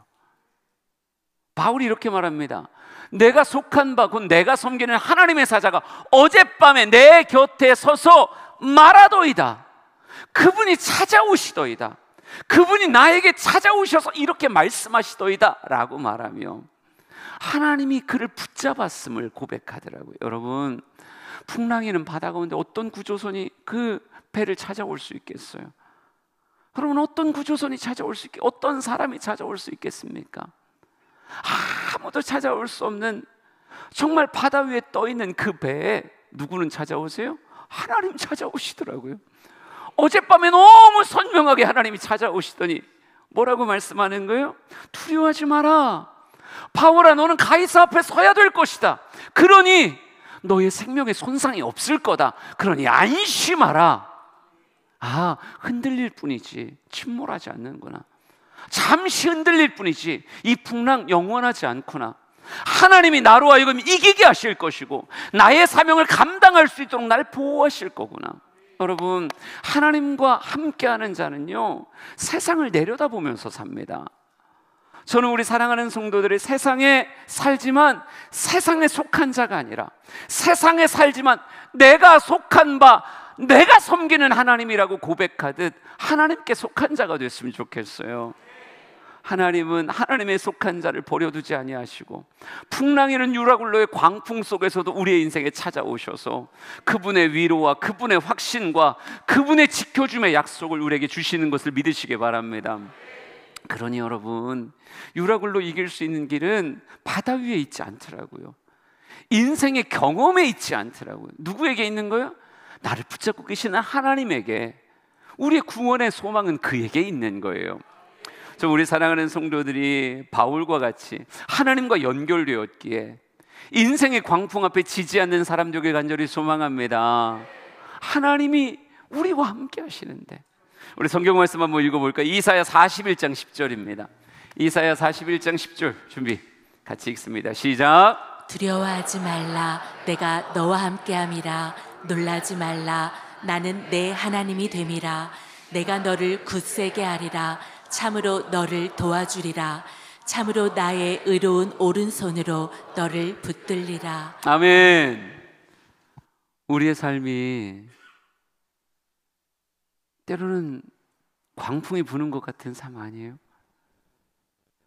S1: 바울이 이렇게 말합니다. 내가 속한 바 곧 내가 섬기는 하나님의 사자가 어젯밤에 내 곁에 서서 말하더이다. 그분이 찾아오시더이다. 그분이 나에게 찾아오셔서 이렇게 말씀하시더이다 라고 말하며 하나님이 그를 붙잡았음을 고백하더라고요. 여러분, 풍랑이는 바다 가운데 어떤 구조선이 그 배를 찾아올 수 있겠어요? 그러면 어떤 구조선이 찾아올 수 있겠, 어떤 사람이 찾아올 수 있겠습니까? 아무도 찾아올 수 없는 정말 바다 위에 떠 있는 그 배에 누구는 찾아오세요? 하나님 찾아오시더라고요. 어젯밤에 너무 선명하게 하나님이 찾아오시더니 뭐라고 말씀하는 거예요? 두려워하지 마라. 바울아, 너는 가이사 앞에 서야 될 것이다. 그러니 너의 생명에 손상이 없을 거다. 그러니 안심하라. 흔들릴 뿐이지 침몰하지 않는구나. 잠시 흔들릴 뿐이지 이 풍랑 영원하지 않구나. 하나님이 나로 하여금 이기게 하실 것이고 나의 사명을 감당할 수 있도록 나를 보호하실 거구나. 여러분, 하나님과 함께하는 자는요 세상을 내려다보면서 삽니다. 저는 우리 사랑하는 성도들이 세상에 살지만 세상에 속한 자가 아니라 세상에 살지만 내가 속한 바 내가 섬기는 하나님이라고 고백하듯 하나님께 속한 자가 됐으면 좋겠어요. 하나님은 하나님의 속한 자를 버려두지 아니하시고 풍랑이는 유라굴로의 광풍 속에서도 우리의 인생에 찾아오셔서 그분의 위로와 그분의 확신과 그분의 지켜줌의 약속을 우리에게 주시는 것을 믿으시기 바랍니다. 그러니 여러분, 유라굴로 이길 수 있는 길은 바다 위에 있지 않더라고요. 인생의 경험에 있지 않더라고요. 누구에게 있는 거예요? 나를 붙잡고 계시는 하나님에게. 우리의 구원의 소망은 그에게 있는 거예요. 우리 사랑하는 성도들이 바울과 같이 하나님과 연결되었기에 인생의 광풍 앞에 지지 않는 사람 되길 간절히 소망합니다. 하나님이 우리와 함께 하시는데 우리 성경 말씀 한번 읽어볼까요? 이사야 41장 10절입니다. 이사야 41장 10절 준비 같이 읽습니다. 시작.
S2: 두려워하지 말라. 내가 너와 함께함이라. 놀라지 말라. 나는 내 하나님이 됨이라. 내가 너를 굳세게 하리라. 참으로 너를 도와주리라. 참으로 나의 의로운 오른손으로 너를 붙들리라.
S1: 아멘. 우리의 삶이 때로는 광풍이 부는 것 같은 삶 아니에요?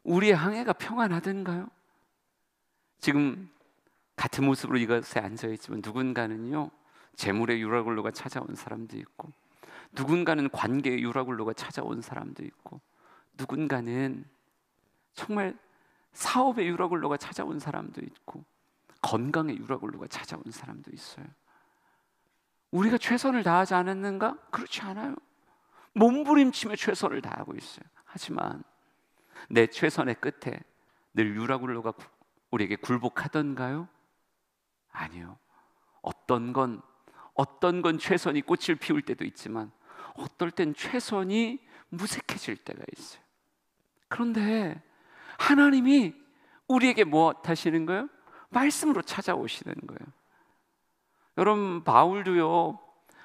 S1: 우리의 항해가 평안하던가요? 지금 같은 모습으로 이것에 앉아있지만 누군가는요 재물의 유라굴로가 찾아온 사람도 있고, 누군가는 관계의 유라굴로가 찾아온 사람도 있고, 누군가는 정말 사업의 유라굴로가 찾아온 사람도 있고, 건강의 유라굴로가 찾아온 사람도 있어요. 우리가 최선을 다하지 않았는가? 그렇지 않아요. 몸부림치며 최선을 다하고 있어요. 하지만 내 최선의 끝에 늘 유라굴로가 우리에게 굴복하던가요? 아니요. 어떤 건 최선이 꽃을 피울 때도 있지만 어떨 땐 최선이 무색해질 때가 있어요. 그런데 하나님이 우리에게 무엇 하시는 거예요? 말씀으로 찾아오시는 거예요. 여러분, 바울도요,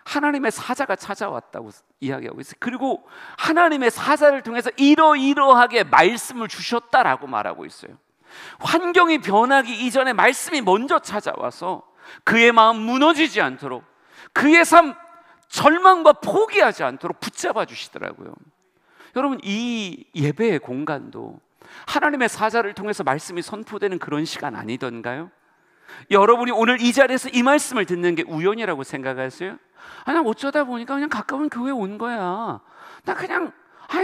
S1: 하나님의 사자가 찾아왔다고 이야기하고 있어요. 그리고 하나님의 사자를 통해서 이러이러하게 말씀을 주셨다라고 말하고 있어요. 환경이 변하기 이전에 말씀이 먼저 찾아와서 그의 마음 무너지지 않도록, 그의 삶 절망과 포기하지 않도록 붙잡아 주시더라고요. 여러분, 이 예배의 공간도 하나님의 사자를 통해서 말씀이 선포되는 그런 시간 아니던가요? 여러분이 오늘 이 자리에서 이 말씀을 듣는 게 우연이라고 생각하세요? 아니, 어쩌다 보니까 그냥 가까운 교회에 온 거야. 나 그냥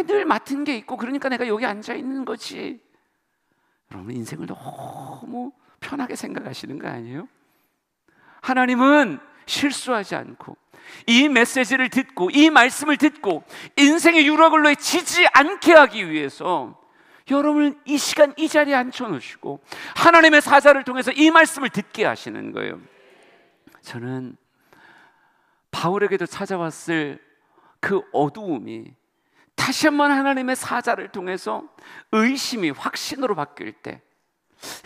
S1: 늘 맡은 게 있고 그러니까 내가 여기 앉아 있는 거지. 여러분, 인생을 너무 편하게 생각하시는 거 아니에요? 하나님은 실수하지 않고 이 메시지를 듣고 이 말씀을 듣고 인생의 유라굴로에 지지 않게 하기 위해서 여러분을 이 시간 이 자리에 앉혀놓으시고 하나님의 사자를 통해서 이 말씀을 듣게 하시는 거예요. 저는 바울에게도 찾아왔을 그 어두움이 다시 한번 하나님의 사자를 통해서 의심이 확신으로 바뀔 때,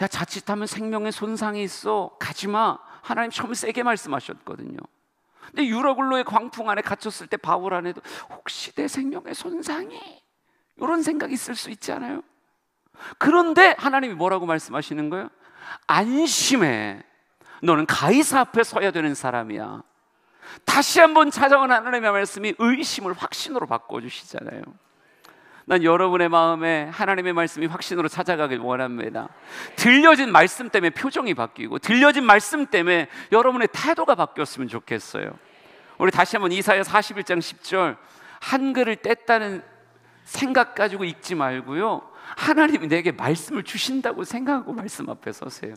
S1: 야, 자칫하면 생명에 손상이 있어, 가지마. 하나님 처음 세게 말씀하셨거든요. 근데 유라굴로의 광풍 안에 갇혔을 때 바울 안에도 혹시 내 생명에 손상이, 이런 생각이 있을 수 있잖아요. 그런데 하나님이 뭐라고 말씀하시는 거예요? 안심해, 너는 가이사 앞에 서야 되는 사람이야. 다시 한번 찾아온 하나님의 말씀이 의심을 확신으로 바꿔주시잖아요. 난 여러분의 마음에 하나님의 말씀이 확신으로 찾아가길 원합니다. 들려진 말씀 때문에 표정이 바뀌고 들려진 말씀 때문에 여러분의 태도가 바뀌었으면 좋겠어요. 우리 다시 한번 이사야 41장 10절, 한글을 뗐다는 생각 가지고 읽지 말고요, 하나님이 내게 말씀을 주신다고 생각하고 말씀 앞에 서세요.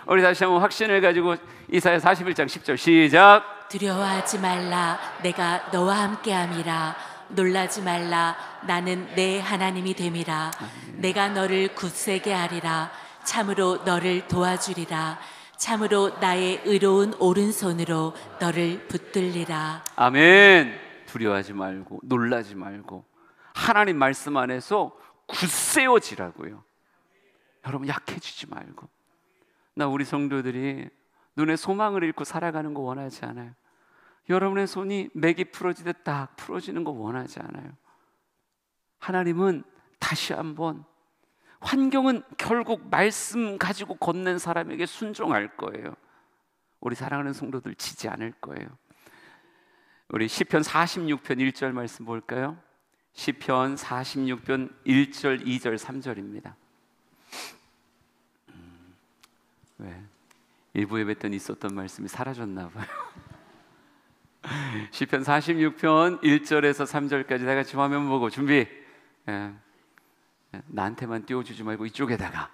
S1: 우리 다시 한번 확신을 가지고 이사야 41장 10절 시작.
S2: 두려워하지 말라, 내가 너와 함께함이라. 놀라지 말라, 나는 내 하나님이 됨이라. 내가 너를 굳세게 하리라. 참으로 너를 도와주리라. 참으로 나의 의로운 오른손으로 너를 붙들리라.
S1: 아멘. 두려워하지 말고 놀라지 말고 하나님 말씀 안에서 굳세어지라고요. 여러분, 약해지지 말고. 나 우리 성도들이 눈에 소망을 잃고 살아가는 거 원하지 않아요. 여러분의 손이 맥이 풀어지듯 딱 풀어지는 거 원하지 않아요. 하나님은 다시 한번, 환경은 결국 말씀 가지고 걷는 사람에게 순종할 거예요. 우리 사랑하는 성도들 지지 않을 거예요. 우리 시편 46편 1절 말씀 볼까요? 시편 46편 1절, 2절, 3절입니다. 왜? 일부 예배 때 있었던 말씀이 사라졌나 봐요. 시편 46편 1절에서 3절까지 다 같이 화면 보고 준비. 나한테만 띄워주지 말고 이쪽에다가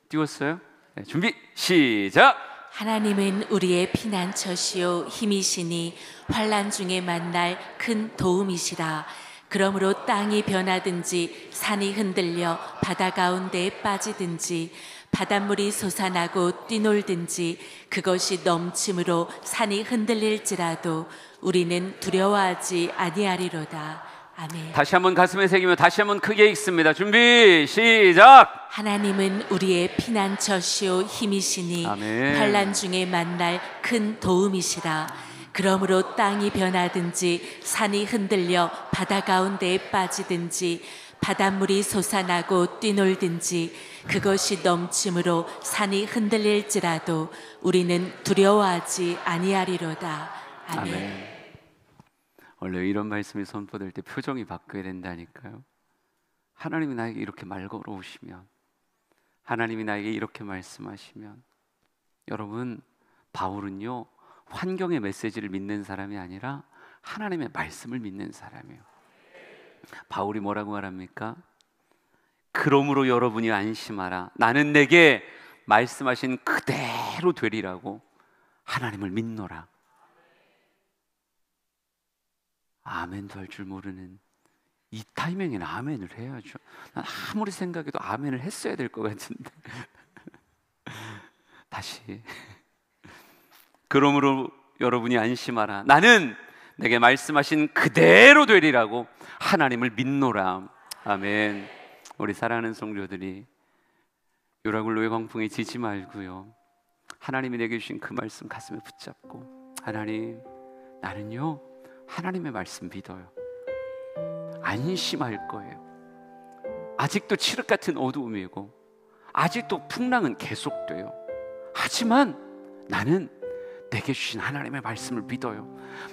S1: 띄웠어요? 준비 시작.
S2: 하나님은 우리의 피난처시요 힘이시니 환난 중에 만날 큰 도움이시라. 그러므로 땅이 변하든지 산이 흔들려 바다 가운데에 빠지든지 바닷물이 솟아나고 뛰놀든지 그것이 넘침으로 산이 흔들릴지라도 우리는 두려워하지 아니하리로다. 아멘.
S1: 다시 한번 가슴에 새기며 다시 한번 크게 읽습니다. 준비 시작.
S2: 하나님은 우리의 피난처시요 힘이시니
S1: 아멘.
S2: 환난 중에 만날 큰 도움이시라. 그러므로 땅이 변하든지 산이 흔들려 바다 가운데에 빠지든지 바닷물이 솟아나고 뛰놀든지 그것이 넘침으로 산이 흔들릴지라도 우리는 두려워하지 아니하리로다. 아멘.
S1: 아멘. 원래 이런 말씀이 선포될 때 표정이 바뀌어야 된다니까요. 하나님이 나에게 이렇게 말 걸어오시면, 하나님이 나에게 이렇게 말씀하시면, 여러분, 바울은요 환경의 메시지를 믿는 사람이 아니라 하나님의 말씀을 믿는 사람이에요. 바울이 뭐라고 말합니까? 그러므로 여러분이 안심하라. 나는 내게 말씀하신 그대로 되리라고 하나님을 믿노라. 아멘도 할 줄 모르는, 이 타이밍에는 아멘을 해야죠. 난 아무리 생각해도 아멘을 했어야 될 것 같은데. 다시. 그러므로 여러분이 안심하라. 나는 내게 말씀하신 그대로 되리라고 하나님을 믿노라. 아멘. 우리 사랑하는 성도들이 유라굴로의 광풍에 지지 말고요, 하나님이 내게 주신 그 말씀 가슴에 붙잡고, 하나님, 나는요 하나님의 말씀 믿어요. 안심할 거예요. 아직도 칠흑 같은 어두움이고 아직도 풍랑은 계속돼요. 하지만 나는 내게 주신 하나님의 말씀을 믿어요.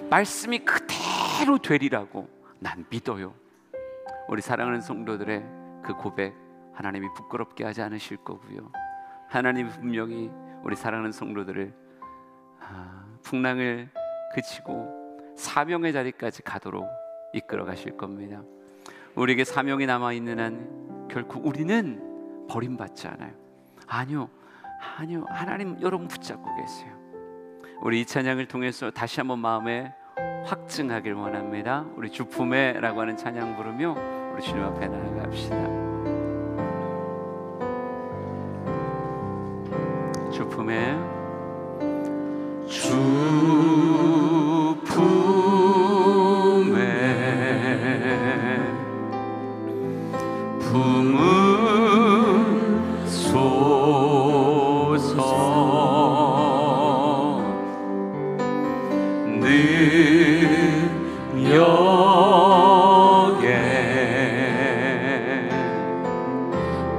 S1: 말씀이 그대로 되리라고 난 믿어요. 우리 사랑하는 성도들의 그 고백, 하나님이 부끄럽게 하지 않으실 거고요, 하나님이 분명히 우리 사랑하는 성도들을 풍랑을 그치고 사명의 자리까지 가도록 이끌어 가실 겁니다. 우리에게 사명이 남아있는 한 결코 우리는 버림받지 않아요. 아니요, 하나님 여러분 붙잡고 계세요. 우리 이 찬양을 통해서 다시 한번 마음에 확증하길 원합니다. 우리 주품에라고 하는 찬양 부르며 우리 주님 앞에 나아갑시다. 주품에 품으소서 능력에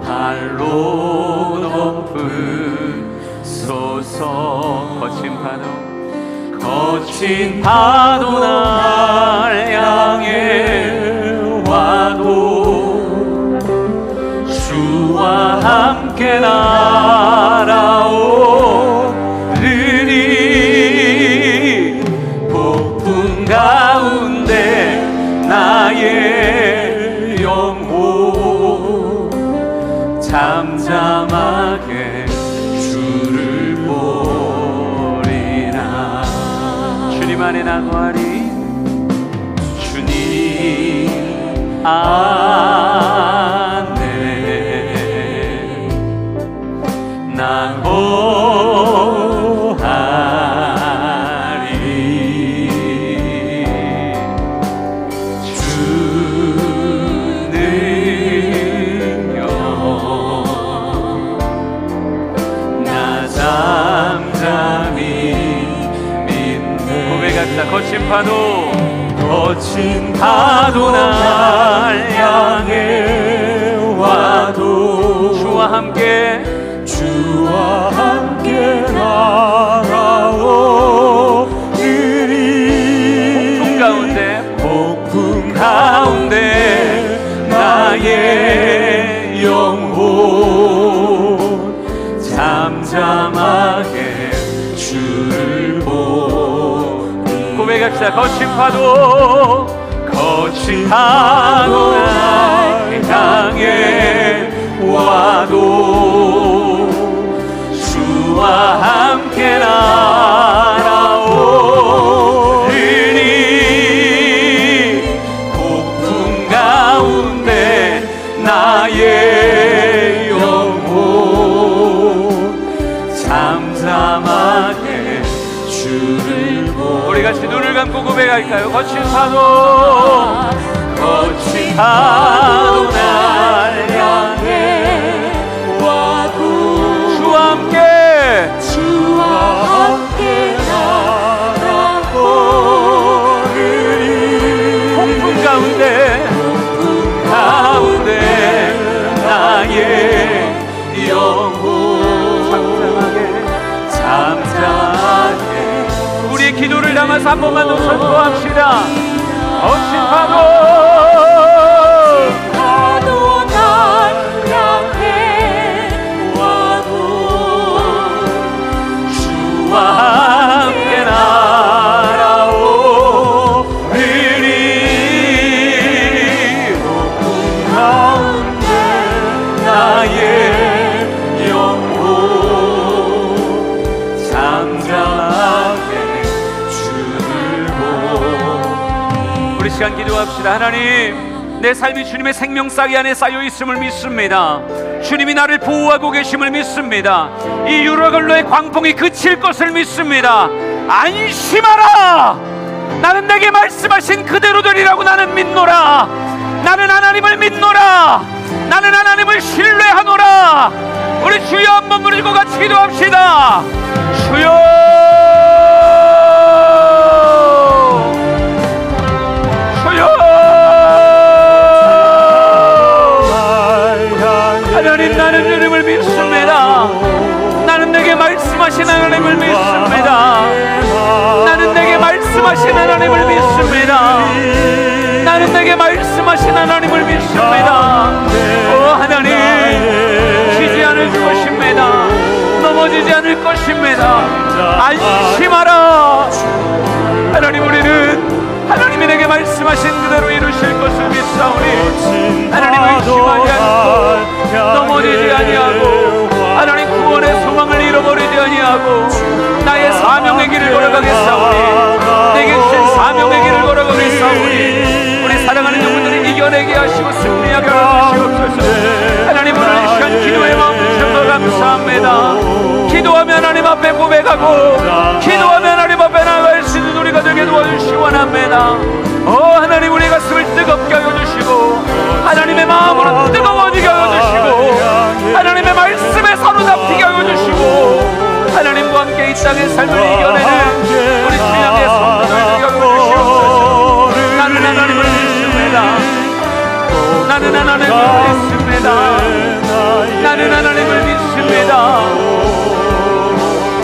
S1: 발로 덮으소서. 거친 파도 날 향해 와도 주와 함께 날아오르니 폭풍 가운데 나의 영혼 잠잠하게 주를 보리라. 주님 안에 나노하리. 주님 안에 나노하리. 주는 나 잠잠히 믿네. 고백합시다. 거친 파도 날 향해 와도 주와 함께 날아오리니 폭풍 가운데 나의 영혼 잠잠하게 주를 보니. 고백합시다. 거친 파도 날 향해 와도 주와 함께 날아오리니 폭풍 가운데 나의 영혼 잠잠하게 주를 보니. 우리 같이 눈을 감고 고백할까요? 거친 파도 날 향해 와도 주와 함께 날아오르니 폭풍 가운데 나의 영혼 잠잠하게. 우리의 기도를 담아서 한 번만 더 선포합시다. 거친 파도 날 향해 와도 주와 함께 날아오리니 폭풍 가운데 나의 영혼 잠잠하게 주를 보니. 우리 시간 기도합시다. 하나님, 내 삶이 주님의 생명싸기 안에 쌓여있음을 믿습니다. 주님이 나를 보호하고 계심을 믿습니다. 이 유라굴로의 광풍이 그칠 것을 믿습니다. 안심하라. 나는 내게 말씀하신 그대로 되리라고 나는 믿노라. 나는 하나님을 믿노라. 나는 하나님을 신뢰하노라. 우리 주여 한번 부르고 같이 기도합시다. 주여, 주여. 하나님, 나는 주님을 믿습니다. 나는 내게 말씀하신 하나님을 믿습니다. 나는 내게 말씀하신 하나님을 믿습니다. 나는 내게 말씀하신 하나님을 믿습니다. 오 하나님, 쉬지 않을 것입니다. 넘어지지 않을 것입니다. 안심하라. 하나님, 우리는 하나님이 내게 말씀하신 그대로 이루실 것을 믿사오니 하나님, 의심하지 않고 넘어지지 아니하고 하나님, 구원의 소망을 잃어버리지 아니하고 나의 사명의 길을 걸어가겠사오니, 내게 주신 사명의 길을 걸어가겠사오니 우리 사랑하는 영혼들을 이겨내게 하시고 승리하게 하시옵소서. 하나님, 오늘 이 시간 기도의 마음 주셔서 감사합니다. 기도하며 하나님 앞에 고백하고 기도하며 하나님 앞에 나아갈 수 있는 우리가 되게 도와주시기 원합니다. 하나님, 우리 가슴을 뜨겁게 하여 주시고 하나님의 마음으로 뜨거워지게 하여 주시고 하나님의 말씀에 사로잡히게 하여 주시고 하나님과 함께 이 땅의 삶을 이겨내는 우리 주님의 성도들 되게 하여 주시옵소서. 나는 하나님을 믿습니다. 나는 하나님을 믿습니다. 나는 하나님을 믿습니다.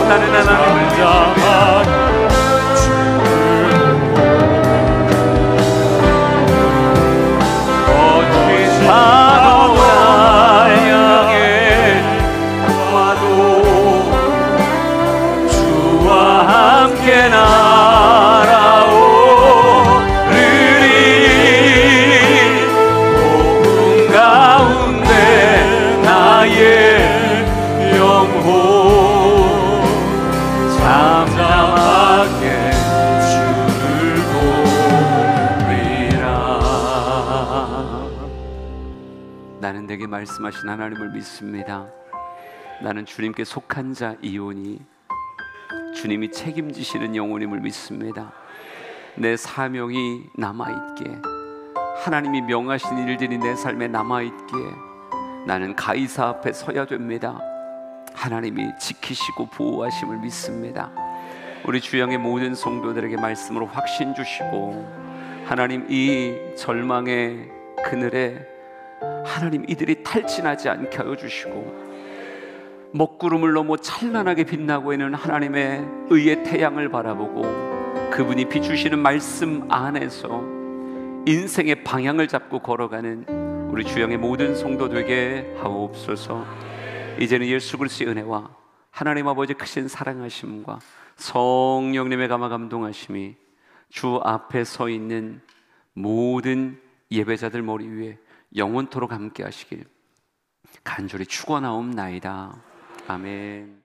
S1: 나는 하나님을 믿습니다. 사도가 향해 와도 주와 함께 날아오르리. 복음 가운데 나의 영혼 잠잠하게 주를 보리라. 나는 내게 말씀하신 하나님을 믿습니다. 나는 주님께 속한 자이오니 주님이 책임지시는 영혼임을 믿습니다. 내 사명이 남아있게, 하나님이 명하신 일들이 내 삶에 남아있게 나는 가이사 앞에 서야 됩니다. 하나님이 지키시고 보호하심을 믿습니다. 우리 주양의 모든 성도들에게 말씀으로 확신 주시고 하나님, 이 절망의 그늘에 하나님, 이들이 탈진하지 않게 하여 주시고 먹구름을 넘어 찬란하게 빛나고 있는 하나님의 의의 태양을 바라보고 그분이 비추시는 말씀 안에서 인생의 방향을 잡고 걸어가는 우리 주양의 모든 성도 되게 하옵소서. 이제는 예수 그리스도의 은혜와 하나님 아버지 크신 사랑하심과 성령님의 감화 감동하심이 주 앞에 서 있는 모든 예배자들 머리 위에 영원토록 함께 하시길 간절히 축원하옵나이다. 아멘.